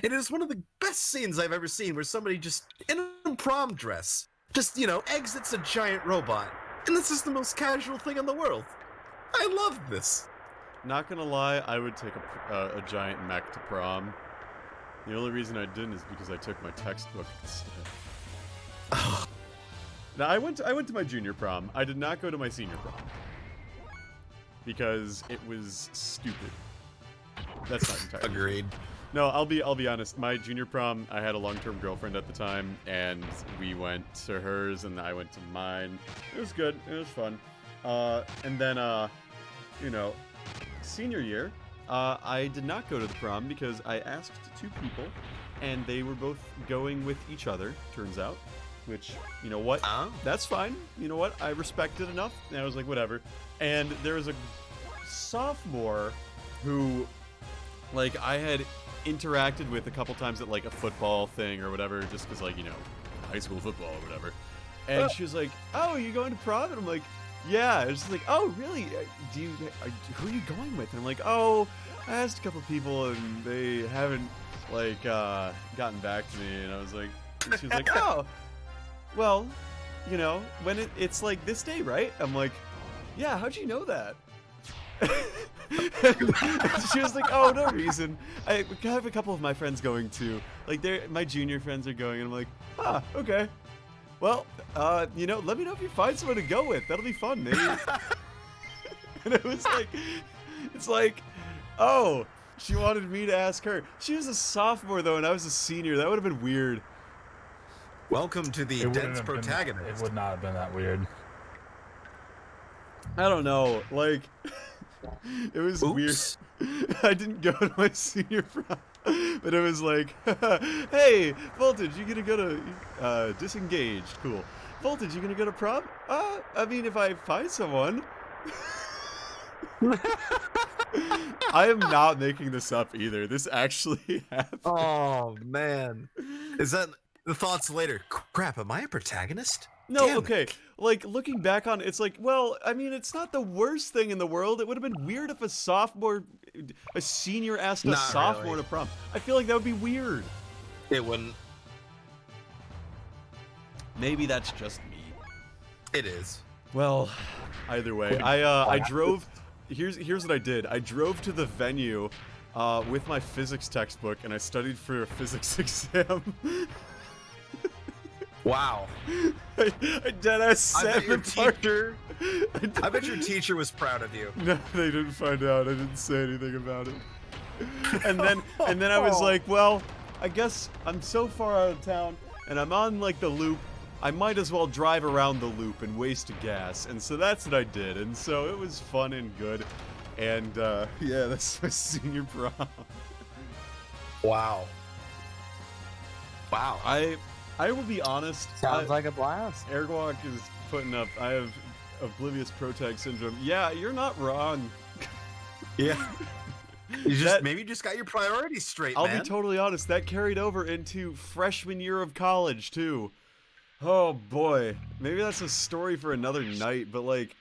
It is one of the best scenes I've ever seen where somebody just, in a prom dress, just, exits a giant robot. And this is the most casual thing in the world. I love this. Not gonna lie, I would take a giant mech to prom. The only reason I didn't is because I took my textbook instead. Now, I went to my junior prom. I did not go to my senior prom. Because it was stupid. That's not entirely Agreed. No, I'll be honest. My junior prom, I had a long-term girlfriend at the time, and we went to hers, and I went to mine. It was good. It was fun. And then, senior year, I did not go to the prom because I asked 2 people, and they were both going with each other, turns out. Which, you know what? That's fine. You know what? I respect it enough. And I was like, whatever. And there was a sophomore who, like, I had interacted with a couple times at, like, a football thing or whatever, just because, like, high school football or whatever. And she was like, oh, are you going to prom? And I'm like, yeah. It's just like, oh, really? Who are you going with? And I'm like, oh, I asked a couple people and they haven't, like, gotten back to me. And I was like, and she was like, oh, well, when it's like this day, right? I'm like, yeah, how'd you know that? She was like, oh, no reason. I have a couple of my friends going too. Like, my junior friends are going, and I'm like, okay. Well, let me know if you find someone to go with. That'll be fun, maybe. And it was like, it's like, oh, she wanted me to ask her. She was a sophomore, though, and I was a senior. That would have been weird. Welcome to the dense protagonist. It would not have been that weird. I don't know, like, it was weird. I didn't go to my senior prom, but it was like, hey, Voltage, you gonna go to, Disengaged, cool. Voltage, you gonna go to prom? I mean, if I find someone. I am not making this up either. This actually happened. Oh, man. Is that the thoughts later? Crap, am I a protagonist? No, Damn okay. it. Like, looking back on it, it's like, well, I mean, it's not the worst thing in the world. It would have been weird if a senior asked a sophomore to prom. I feel like that would be weird. It wouldn't. Maybe that's just me. It is. Well, either way, I drove. Here's what I did. I drove to the venue with my physics textbook, and I studied for a physics exam. Wow. I deadass sat in the park. I bet your teacher was proud of you. No, they didn't find out. I didn't say anything about it. And then I was like, well, I guess I'm so far out of town, and I'm on, like, the loop. I might as well drive around the loop and waste gas. And so that's what I did. And so it was fun and good. And, yeah, that's my senior prom. Wow. Wow. I will be honest. Sounds like a blast. Airwalk is putting up, I have Oblivious Protag syndrome. Yeah, you're not wrong. Yeah. Maybe you just got your priorities straight, man. I'll be totally honest, that carried over into freshman year of college, too. Oh, boy. Maybe that's a story for another night, but, like,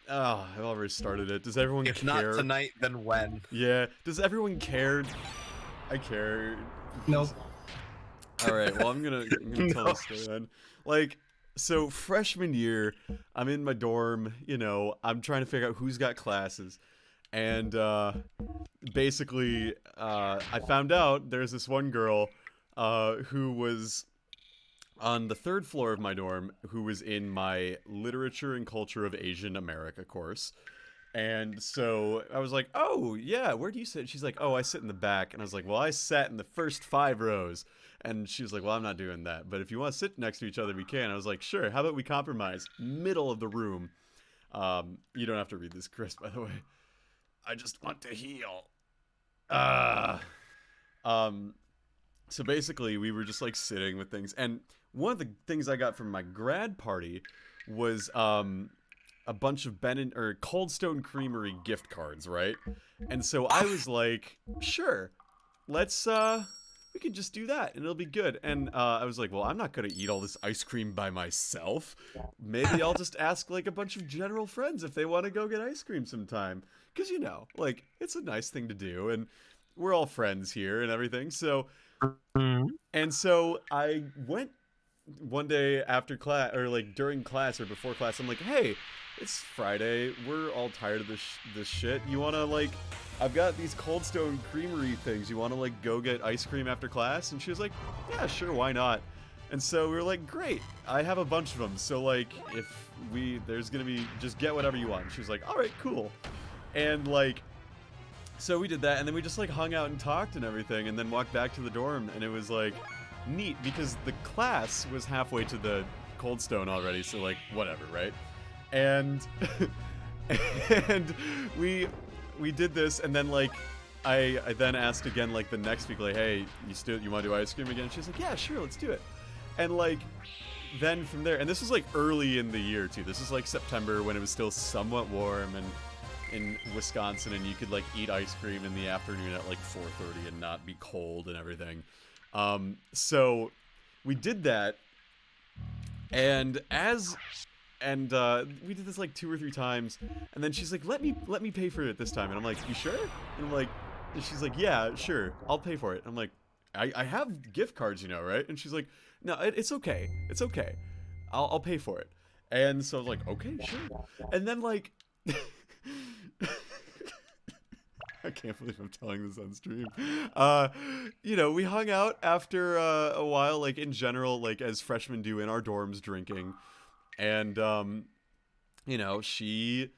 oh, I've already started it. Does everyone care? If not tonight, then when? Yeah. Does everyone care? I care. Nope. All right, well, I'm gonna tell this story then. Like, so freshman year, I'm in my dorm, I'm trying to figure out who's got classes. And basically, I found out there's this one girl who was on the 3rd floor of my dorm who was in my Literature and Culture of Asian America course. And so I was like, oh, yeah, where do you sit? She's like, oh, I sit in the back. And I was like, well, I sat in the first 5 rows. And she was like, well, I'm not doing that. But if you want to sit next to each other, we can. I was like, sure, how about we compromise? Middle of the room. You don't have to read this, Chris, by the way. I just want to heal. So basically, we were just, like, sitting with things. And one of the things I got from my grad party was a bunch of Cold Stone Creamery gift cards, right? And so I was like, sure, let's, we could just do that, and it'll be good. And I was like, well, I'm not going to eat all this ice cream by myself. Maybe I'll just ask, like, a bunch of general friends if they want to go get ice cream sometime. Because, like, it's a nice thing to do. And we're all friends here and everything. So, Mhm. and so I went one day after class, or like during class or before class. I'm like, hey, it's Friday. We're all tired of this shit. You wanna like, I've got these Cold Stone Creamery things. You wanna like go get ice cream after class? And she was like, yeah, sure, why not? And so we were like, great, I have a bunch of them. So like, if there's gonna be, just get whatever you want. And she was like, all right, cool. And like, so we did that, and then we just like hung out and talked and everything, and then walked back to the dorm, and it was like neat because the class was halfway to the Cold Stone already, so like whatever, right? And and we did this, and then like I then asked again like the next week, like, hey, you want to do ice cream again? She's like, yeah, sure, let's do it. And like then from there, and this was like early in the year too. This is like September when it was still somewhat warm and in Wisconsin, and you could like eat ice cream in the afternoon at like 4:30 and not be cold and everything. So we did that, and we did this like 2 or 3 times, and then she's like, let me pay for it this time, and I'm like, you sure? And I'm like, and she's like, yeah, sure, I'll pay for it. I'm like, I have gift cards, you know, right? And she's like, no, it's okay, I'll pay for it. And so I was like, okay, sure. And then like I can't believe I'm telling this on stream. You know, we hung out after a while, like in general, like as freshmen do in our dorms, drinking, and you know, she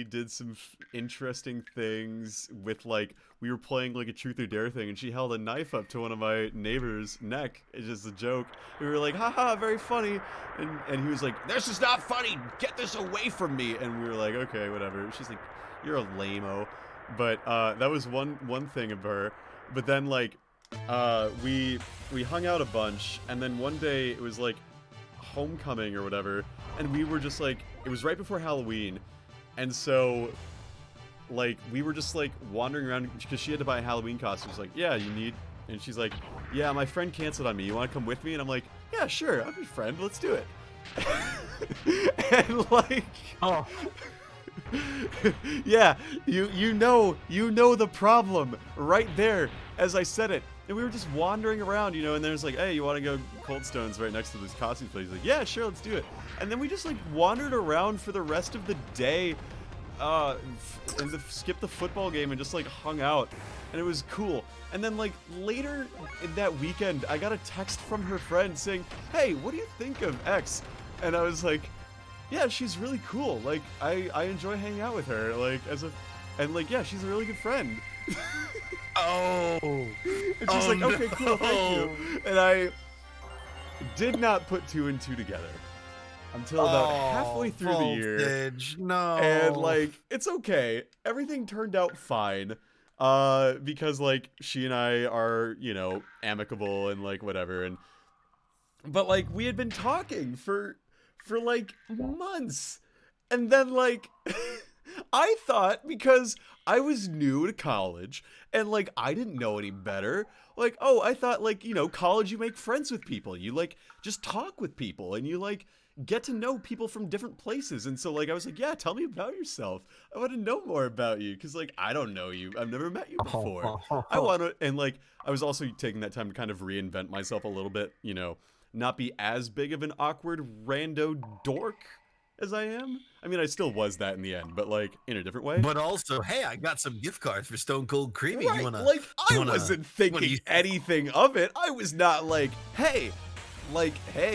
did some interesting things with like, we were playing like a truth or dare thing, and she held a knife up to one of my neighbor's neck. It's just a joke. We were like, haha, very funny. And he was like, this is not funny, get this away from me. And we were like, okay, whatever. She's like, you're a lame-o. But that was one thing of her. But then like we hung out a bunch, and then one day it was like homecoming or whatever, and we were just like, it was right before Halloween, and so like we were just like wandering around because she had to buy a Halloween costume. She's like, yeah, you need, and she's like, yeah, my friend canceled on me, you want to come with me? And I'm like, yeah, sure, I'm your friend, let's do it. And like, Oh, yeah, you know the problem right there as I said it. And we were just wandering around, you know, and there's like, hey, you want to go Cold Stone's right next to this costume place? He's like, yeah, sure, let's do it. And then we just like wandered around for the rest of the day, and skipped the football game and just like hung out, and it was cool. And then like later in that weekend, I got a text from her friend saying, hey, what do you think of X? And I was like, yeah, she's really cool. Like I enjoy hanging out with her. Like and like, yeah, she's a really good friend. oh, And she's like, okay, cool, thank you. And I did not put 2 and 2 together until about halfway through the year. Voltage, no. And like, it's okay. Everything turned out fine. Because like she and I are, you know, amicable and like whatever. But like we had been talking for like months. And then like I thought, because I was new to college and like I didn't know any better, like, oh, I thought like, you know, college, you make friends with people, you like just talk with people, and you like get to know people from different places. And so like I was like, yeah, tell me about yourself, I want to know more about you, because like I don't know you, I've never met you before. I want to. And like I was also taking that time to kind of reinvent myself a little bit, you know, not be as big of an awkward rando dork as I am. I mean, I still was that in the end, but like in a different way. But also, hey, I got some gift cards for Stone Cold Creamy. Right, You wanna? Like I wasn't thinking anything of it. I was not like, hey,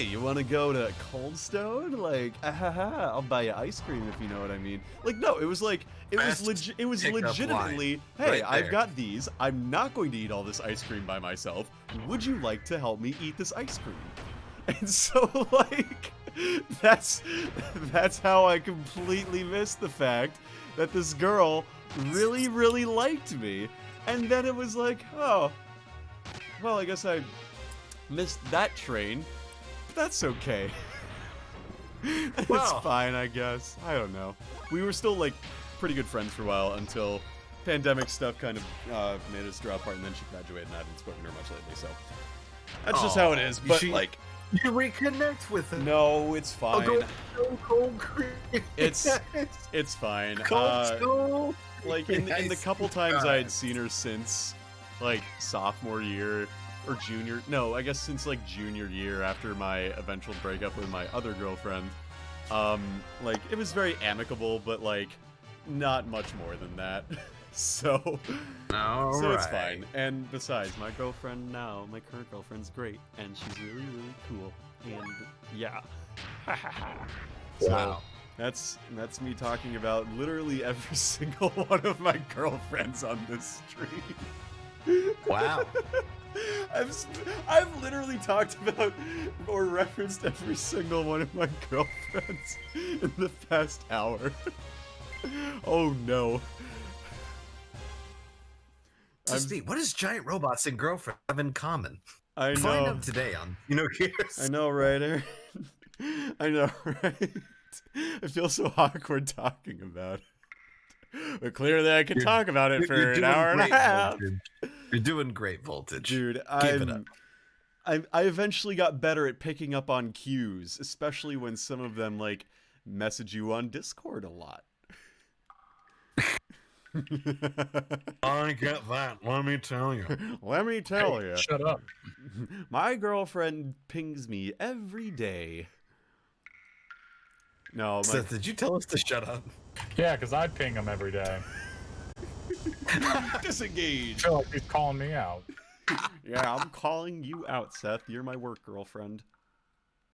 you want to go to Cold Stone? Like, I'll buy you ice cream if you know what I mean. Like, no, it was like, it was legitimately, hey, right I've there. got these. I'm not going to eat all this ice cream by myself. Would you like to help me eat this ice cream? And so like, that's how I completely missed the fact that this girl really, really liked me. And then it was like, oh, well, I guess I missed that train, but that's okay. It's Well. fine, I guess. I don't know. We were still like pretty good friends for a while until pandemic stuff kind of made us draw apart, and then she graduated, and I haven't spoken to her much lately, so that's just how it is. But like, You reconnect with him. No, it's fine. Cold Creek. It's fine. Cold Like in the couple times I had seen her since, like sophomore year or junior. No, I guess since like junior year after my eventual breakup with my other girlfriend. Like it was very amicable, but like not much more than that. So it's fine. And besides, my girlfriend now, my current girlfriend's great, and she's really, really cool. And yeah. Wow. That's me talking about literally every single one of my girlfriends on this stream. Wow. I've literally talked about or referenced every single one of my girlfriends in the past hour. Oh no. What does giant robots and girlfriends have in common? I know. Find out today on Xenogears. I know, right, Aaron? I know, right? I feel so awkward talking about it. But clearly I can talk about it for an hour and a half. You're doing great, Voltage. Dude, Give it up. I eventually got better at picking up on cues, especially when some of them, like, message you on Discord a lot. I get that. Let me tell you. Let me tell you. Shut up. My girlfriend pings me every day. No, Seth, did you tell us to shut up? Yeah, because I ping him every day. Disengage. I feel like he's calling me out. Yeah, I'm calling you out, Seth. You're my work girlfriend.